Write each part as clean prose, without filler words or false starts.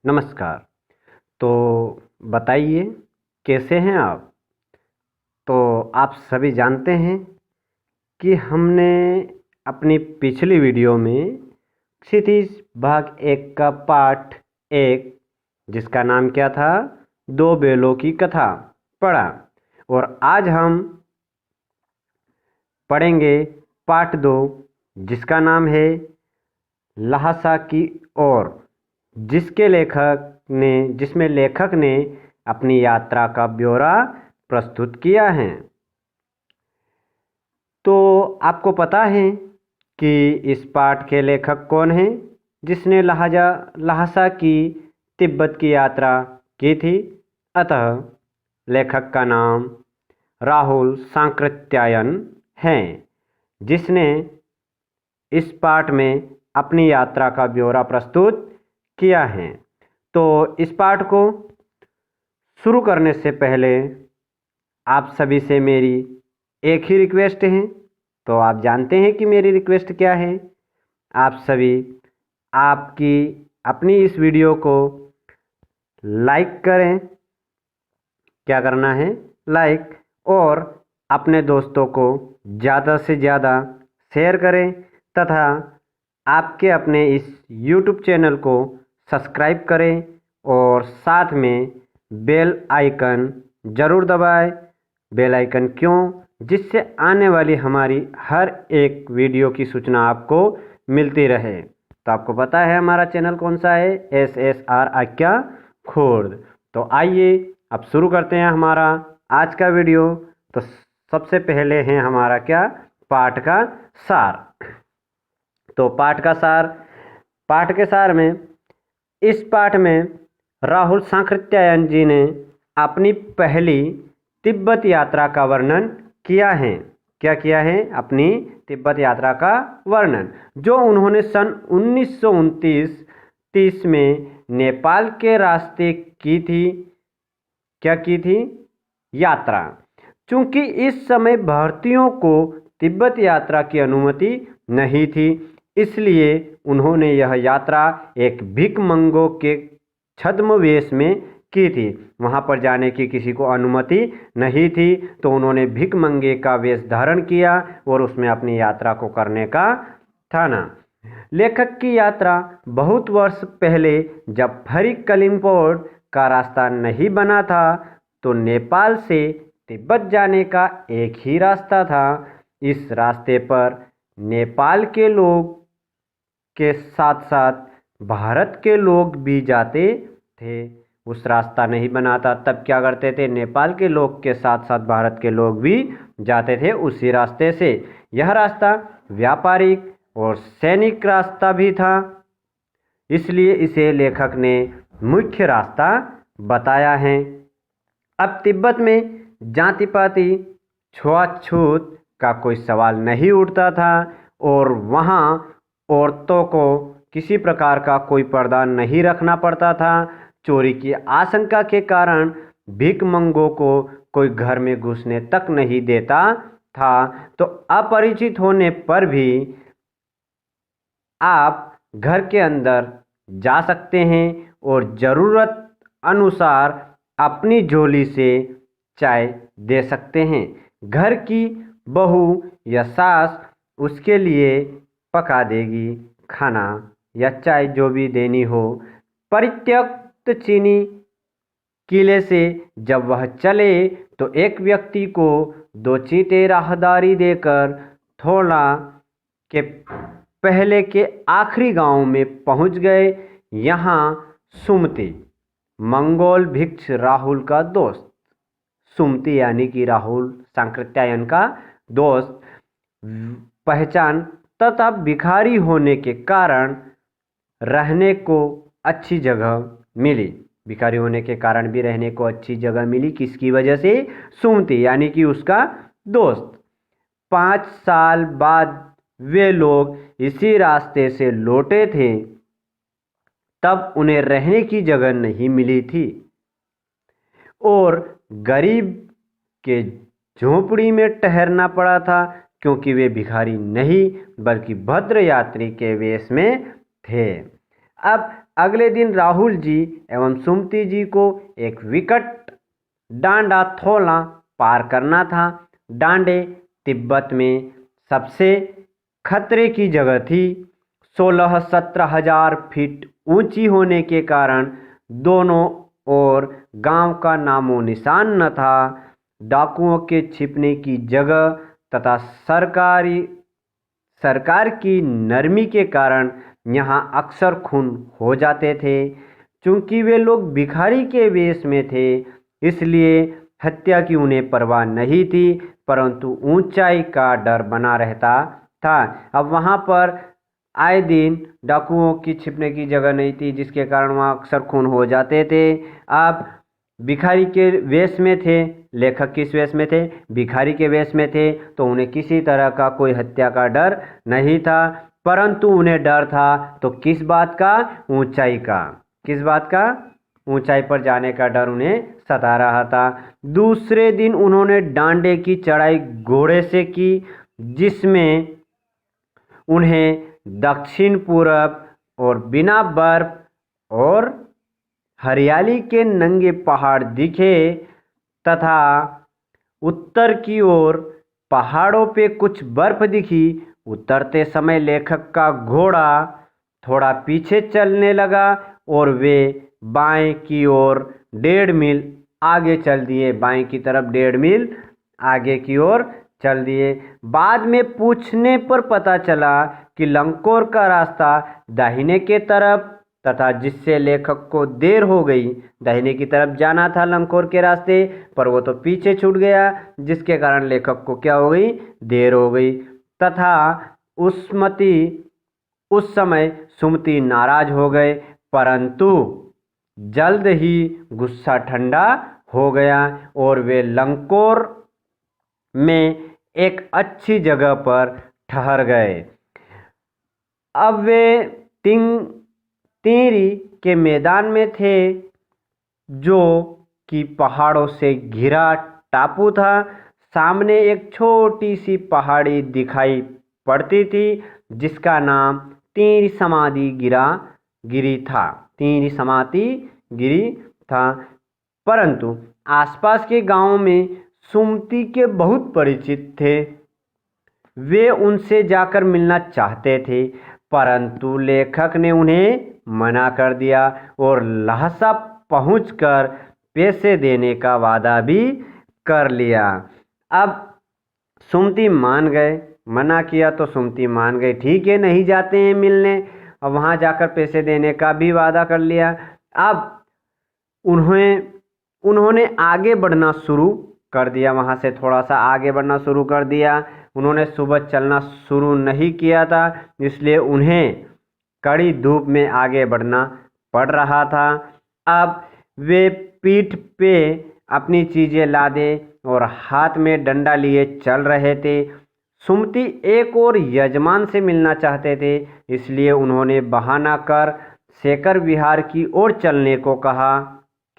नमस्कार। तो बताइए कैसे हैं आप? तो आप सभी जानते हैं कि हमने अपनी पिछली वीडियो में क्षितिज भाग 1 का पाठ 1 जिसका नाम क्या था? 2 बैलों की कथा पढ़ा। और आज हम पढ़ेंगे पाठ 2 जिसका नाम है लहासा की ओर, जिसमें लेखक ने अपनी यात्रा का ब्यौरा प्रस्तुत किया है। तो आपको पता है कि इस पाठ के लेखक कौन हैं जिसने लहासा की तिब्बत की यात्रा की थी? अतः लेखक का नाम राहुल सांकृत्यायन है, जिसने इस पाठ में अपनी यात्रा का ब्यौरा प्रस्तुत किया है। तो इस पाठ को शुरू करने से पहले आप सभी से मेरी एक ही रिक्वेस्ट है। तो आप जानते हैं कि मेरी रिक्वेस्ट क्या है। आप सभी आपकी अपनी इस वीडियो को लाइक करें। क्या करना है? लाइक, और अपने दोस्तों को ज़्यादा से ज़्यादा शेयर करें तथा आपके अपने इस YouTube चैनल को सब्सक्राइब करें और साथ में बेल आइकन ज़रूर दबाएं। बेल आइकन क्यों? जिससे आने वाली हमारी हर एक वीडियो की सूचना आपको मिलती रहे। तो आपको पता है हमारा चैनल कौन सा है? SSR आज्ञा खुर्द। तो आइए अब शुरू करते हैं हमारा आज का वीडियो। तो सबसे पहले है हमारा क्या? पाठ का सार। तो पाठ के सार में इस पाठ में राहुल सांकृत्यायन जी ने अपनी पहली तिब्बत यात्रा का वर्णन किया है। क्या किया है? अपनी तिब्बत यात्रा का वर्णन, जो उन्होंने सन 1929-30 में नेपाल के रास्ते की थी। क्या की थी? यात्रा। चूंकि इस समय भारतीयों को तिब्बत यात्रा की अनुमति नहीं थी, इसलिए उन्होंने यह यात्रा एक भिखमंगों के छद्मवेश में की थी। वहाँ पर जाने की किसी को अनुमति नहीं थी, तो उन्होंने भिखमंगे का वेश धारण किया और उसमें अपनी यात्रा को करने का ठाना। लेखक की यात्रा बहुत वर्ष पहले, जब फरी कलिम्पोर्ट का रास्ता नहीं बना था, तो नेपाल से तिब्बत जाने का एक ही रास्ता था। इस रास्ते पर नेपाल के लोग के साथ साथ भारत के लोग भी जाते थे। उस रास्ता नहीं बना था, तब क्या करते थे? नेपाल के लोग के साथ साथ भारत के लोग भी जाते थे उसी रास्ते से। यह रास्ता व्यापारिक और सैनिक रास्ता भी था, इसलिए इसे लेखक ने मुख्य रास्ता बताया है। अब तिब्बत में जाति पाति छुआछूत का कोई सवाल नहीं उठता था और वहाँ औरतों को किसी प्रकार का कोई पर्दा नहीं रखना पड़ता था। चोरी की आशंका के कारण भिखमंगों को कोई घर में घुसने तक नहीं देता था। तो अपरिचित होने पर भी आप घर के अंदर जा सकते हैं और ज़रूरत अनुसार अपनी झोली से चाय दे सकते हैं। घर की बहू या सास उसके लिए पका देगी खाना या चाय, जो भी देनी हो। परित्यक्त चीनी किले से जब वह चले तो एक व्यक्ति को 2 चींटे राहदारी देकर थोड़ा के पहले के आखिरी गांव में पहुंच गए। यहाँ सुमति, मंगोल भिक्ष राहुल का दोस्त, सुमति यानी कि राहुल सांकृत्यायन का दोस्त, पहचान तथा भिखारी होने के कारण रहने को अच्छी जगह मिली। भिखारी होने के कारण भी रहने को अच्छी जगह मिली। किसकी वजह से? सुमति यानी कि उसका दोस्त। 5 साल बाद वे लोग इसी रास्ते से लौटे थे, तब उन्हें रहने की जगह नहीं मिली थी और गरीब के झोंपड़ी में ठहरना पड़ा था, क्योंकि वे भिखारी नहीं बल्कि भद्र यात्री के वेश में थे। अब अगले दिन राहुल जी एवं सुमति जी को एक विकट डांडा थोला पार करना था। डांडे तिब्बत में सबसे खतरे की जगह थी। 16-17 हजार फीट ऊंची होने के कारण दोनों ओर गांव का नामो निशान न था। डाकुओं के छिपने की जगह तथा सरकार की नरमी के कारण यहाँ अक्सर खून हो जाते थे। चूंकि वे लोग भिखारी के वेश में थे, इसलिए हत्या की उन्हें परवाह नहीं थी, परंतु ऊंचाई का डर बना रहता था। अब वहाँ पर आए दिन डाकुओं की छिपने की जगह नहीं थी, जिसके कारण वहाँ अक्सर खून हो जाते थे। अब भिखारी के वेश में थे, लेखक किस वेश में थे? भिखारी के वेश में थे, तो उन्हें किसी तरह का कोई हत्या का डर नहीं था, परंतु उन्हें डर था तो किस बात का? ऊंचाई का। किस बात का? ऊंचाई पर जाने का डर उन्हें सता रहा था। दूसरे दिन उन्होंने डांडे की चढ़ाई घोड़े से की, जिसमें उन्हें दक्षिण पूरब और बिना बर्फ और हरियाली के नंगे पहाड़ दिखे तथा उत्तर की ओर पहाड़ों पे कुछ बर्फ दिखी। उतरते समय लेखक का घोड़ा थोड़ा पीछे चलने लगा और वे बाएं की ओर 1.5 मील आगे चल दिए। बाएं की तरफ 1.5 मील आगे की ओर चल दिए। बाद में पूछने पर पता चला कि लंकोर का रास्ता दाहिने के तरफ तथा जिससे लेखक को देर हो गई। दाहिने की तरफ जाना था लंकोर के रास्ते, पर वो तो पीछे छूट गया, जिसके कारण लेखक को क्या हो गई? देर हो गई। तथा उस समय सुमति नाराज हो गए, परंतु जल्द ही गुस्सा ठंडा हो गया और वे लंकोर में एक अच्छी जगह पर ठहर गए। अब वे तीरी के मैदान में थे, जो कि पहाड़ों से घिरा टापू था। सामने एक छोटी सी पहाड़ी दिखाई पड़ती थी, जिसका नाम तीर समाधि गिरी था। तीर समाधि गिरी था। परंतु आसपास के गांवों में सुमति के बहुत परिचित थे। वे उनसे जाकर मिलना चाहते थे, परंतु लेखक ने उन्हें मना कर दिया और लहसा पहुंचकर पैसे देने का वादा भी कर लिया। अब सुमति मान गए, मना किया तो सुमति मान गए, ठीक है नहीं जाते हैं मिलने, और वहाँ जाकर पैसे देने का भी वादा कर लिया। अब उन्होंने आगे बढ़ना शुरू कर दिया। वहाँ से थोड़ा सा आगे बढ़ना शुरू कर दिया। उन्होंने सुबह चलना शुरू नहीं किया था, इसलिए उन्हें कड़ी धूप में आगे बढ़ना पड़ रहा था। अब वे पीठ पे अपनी चीज़ें लादे और हाथ में डंडा लिए चल रहे थे। सुमति एक और यजमान से मिलना चाहते थे, इसलिए उन्होंने बहाना कर शेखर विहार की ओर चलने को कहा।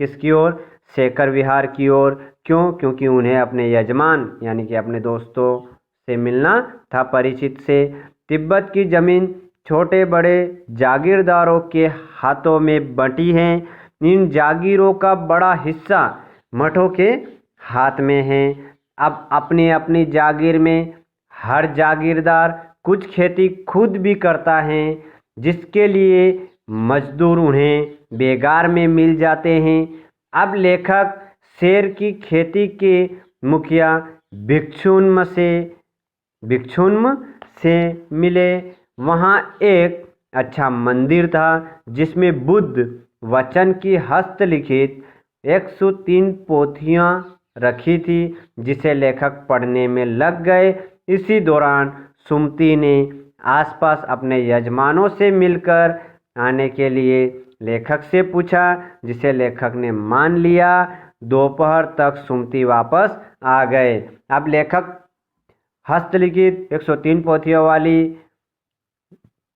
किसकी ओर? शेखर विहार की ओर। क्यों? क्योंकि उन्हें अपने यजमान यानी कि अपने दोस्तों से मिलना था, परिचित से। तिब्बत की जमीन छोटे बड़े जागीरदारों के हाथों में बंटी है। इन जागीरों का बड़ा हिस्सा मठों के हाथ में है। अब अपनी अपनी जागीर में हर जागीरदार कुछ खेती खुद भी करता है, जिसके लिए मजदूर उन्हें बेगार में मिल जाते हैं। अब लेखक शेर की खेती के मुखिया भिक्षुन्म से मिले। वहाँ एक अच्छा मंदिर था, जिसमें बुद्ध वचन की हस्तलिखित 103 पोथियाँ रखी थी, जिसे लेखक पढ़ने में लग गए। इसी दौरान सुमति ने आसपास अपने यजमानों से मिलकर आने के लिए लेखक से पूछा, जिसे लेखक ने मान लिया। दोपहर तक सुमति वापस आ गए। अब लेखक हस्तलिखित 103 पोथियों वाली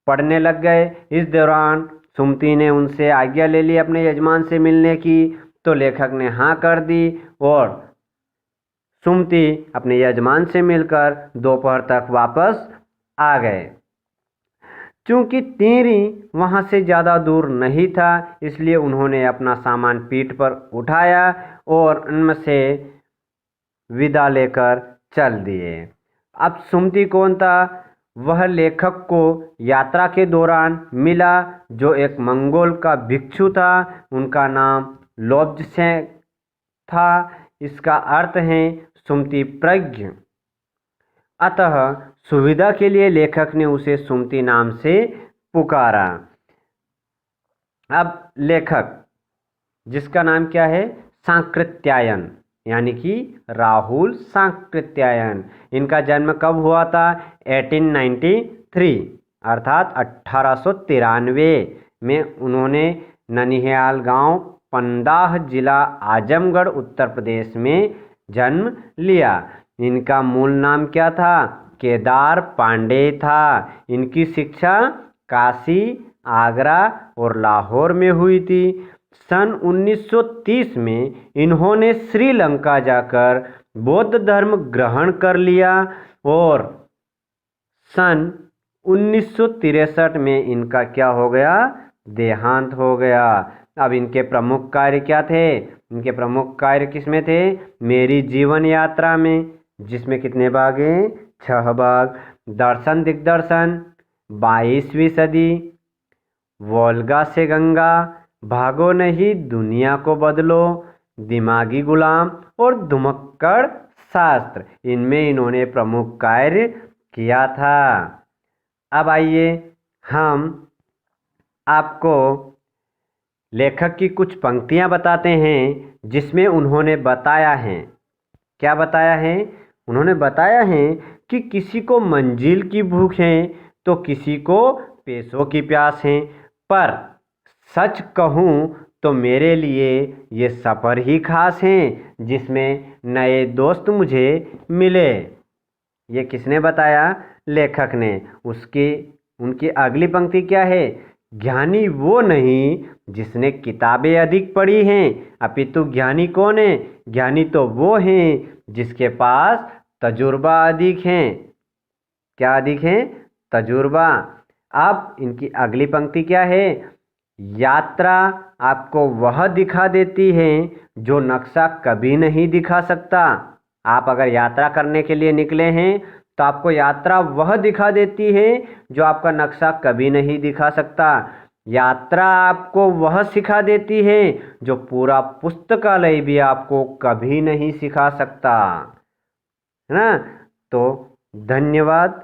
पढ़ने लग गए। इस दौरान सुमति ने उनसे आज्ञा ले ली अपने यजमान से मिलने की, तो लेखक ने हाँ कर दी और सुमति अपने यजमान से मिलकर दोपहर तक वापस आ गए। चूँकि टिहरी वहाँ से ज़्यादा दूर नहीं था, इसलिए उन्होंने अपना सामान पीठ पर उठाया और उनमें से विदा लेकर चल दिए। अब सुमति कौन था? वह लेखक को यात्रा के दौरान मिला, जो एक मंगोल का भिक्षु था। उनका नाम लोब्जसें था। इसका अर्थ है सुमति प्रज्ञ। अतः सुविधा के लिए लेखक ने उसे सुमति नाम से पुकारा। अब लेखक जिसका नाम क्या है? सांकृत्यायन, यानी कि राहुल सांकृत्यायन। इनका जन्म कब हुआ था? 1893 अर्थात 1893 में उन्होंने ननिहाल गांव, पंदाह जिला आजमगढ़ उत्तर प्रदेश में जन्म लिया। इनका मूल नाम क्या था? केदार पांडे था। इनकी शिक्षा काशी, आगरा और लाहौर में हुई थी। सन 1930 में इन्होंने श्रीलंका जाकर बौद्ध धर्म ग्रहण कर लिया और सन 1963 में इनका क्या हो गया? देहांत हो गया। अब इनके प्रमुख कार्य क्या थे? इनके प्रमुख कार्य किसमें थे? मेरी जीवन यात्रा में, जिसमें कितने भाग हैं? 6 भाग। दर्शन दिग्दर्शन, 22वीं सदी, वोल्गा से गंगा, भागो नहीं दुनिया को बदलो, दिमागी गुलाम और धुमक्कड़ शास्त्र, इनमें इन्होंने प्रमुख कार्य किया था। अब आइए हम आपको लेखक की कुछ पंक्तियां बताते हैं जिसमें उन्होंने बताया है। क्या बताया है? उन्होंने बताया है कि किसी को मंजिल की भूख है तो किसी को पैसों की प्यास है, पर सच कहूँ तो मेरे लिए ये सफ़र ही खास है जिसमें नए दोस्त मुझे मिले। ये किसने बताया? लेखक ने। उनकी अगली पंक्ति क्या है? ज्ञानी वो नहीं जिसने किताबें अधिक पढ़ी हैं, अपितु ज्ञानी कौन है? ज्ञानी तो वो हैं जिसके पास तजुर्बा अधिक है। क्या अधिक है? तजुर्बा। अब इनकी अगली पंक्ति क्या है? यात्रा आपको वह दिखा देती है जो नक्शा कभी नहीं दिखा सकता। आप अगर यात्रा करने के लिए निकले हैं तो आपको यात्रा वह दिखा देती है जो आपका नक्शा कभी नहीं दिखा सकता। यात्रा आपको वह सिखा देती है जो पूरा पुस्तकालय भी आपको कभी नहीं सिखा सकता, है ना? तो धन्यवाद।